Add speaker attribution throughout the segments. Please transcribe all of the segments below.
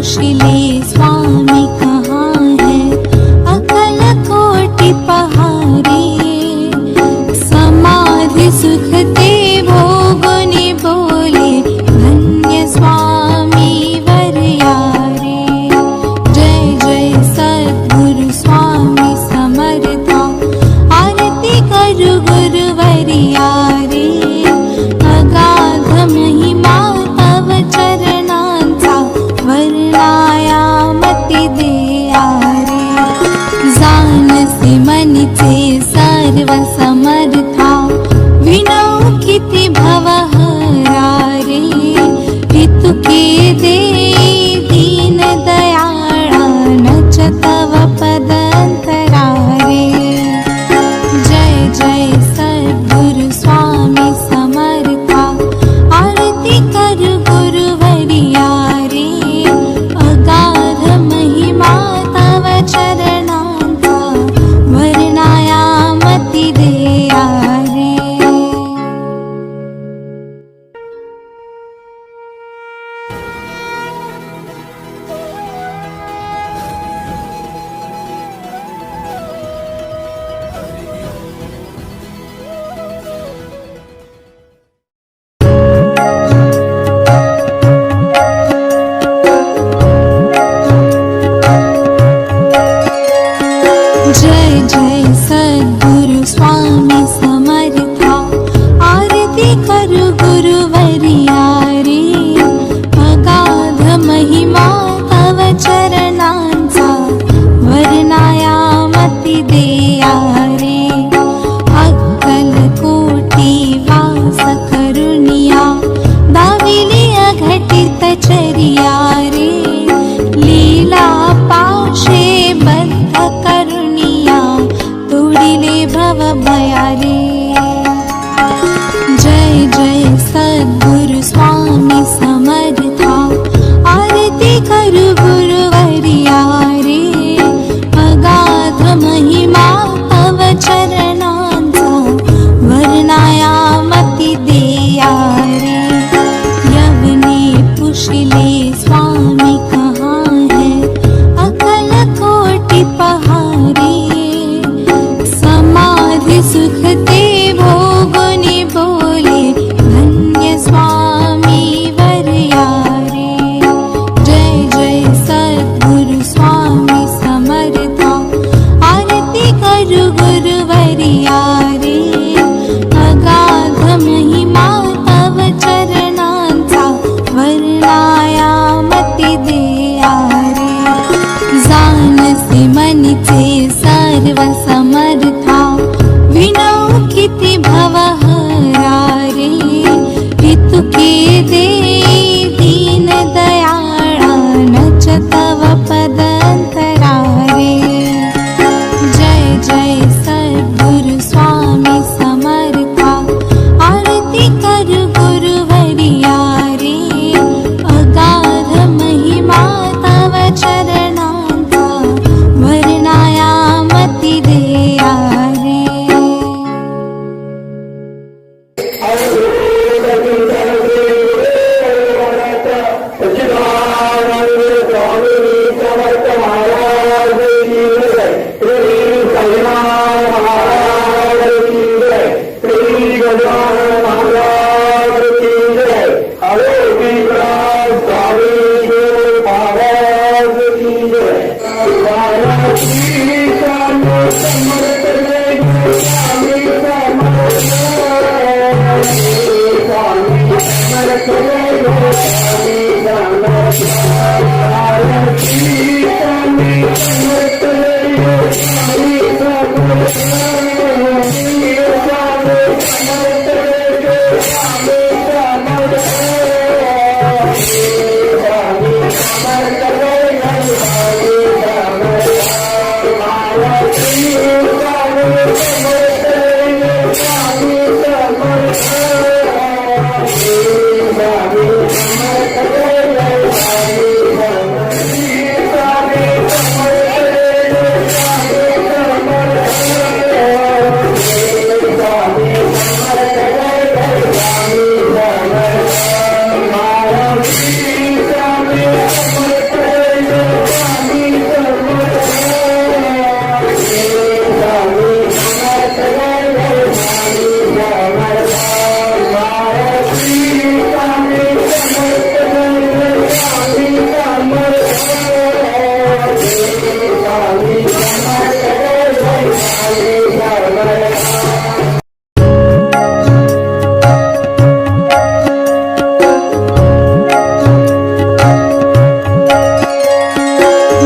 Speaker 1: जोशिले स्वामी कहाँ है, अकल कोटि पहारे। समाधि सुख ते भोगुनि बोले, धन्य स्वामी वरयारे। जय जय सद्गुरु स्वामी समर्था, आरती करु गुरुवरियारे। अगाध महिमा तव चरणांचा, वर्णाया मति दे।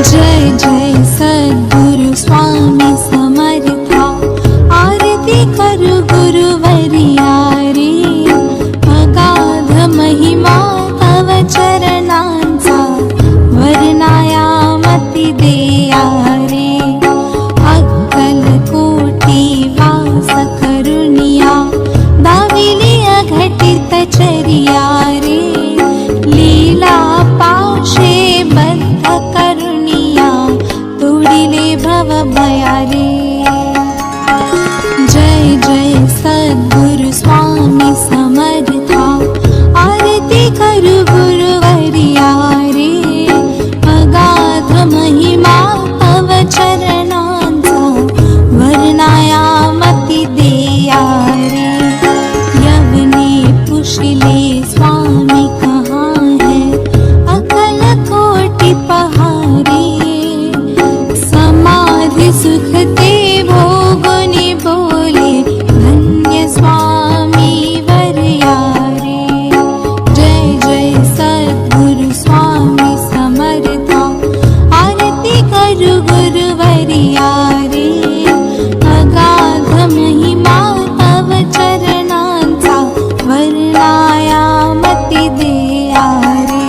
Speaker 1: जय जय सद्गुरु स्वामी समर्था आरती करू गुरुवर्या रे अगाध महिमा तव चरणांचा वर्णायामति देया रे अक्कल कोटी वास करुणिया दाविली अघटित चरिया रे लीला पाशे बद्ध करुणिया तोडिले भव भया रे जय जय सद्गुरु स्वामी समर्था आरती करू गुरुवर्या रे अगाध महिमा तव चरणांचा वर्णायामति देया रे यवने पुशिले स्वामी कहाँ है अकल कोटि पहारे समाधि सुख ते भोगुनि बोले धन्य स्वामी वर्या रे जय जय सद्गुरु स्वामी समर्था आरती करू गुरुवर्या रे अगाध महिमा तव चरणांचा वर्णायामति देया रे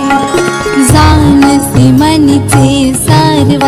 Speaker 1: जानसी मनीचे सर्व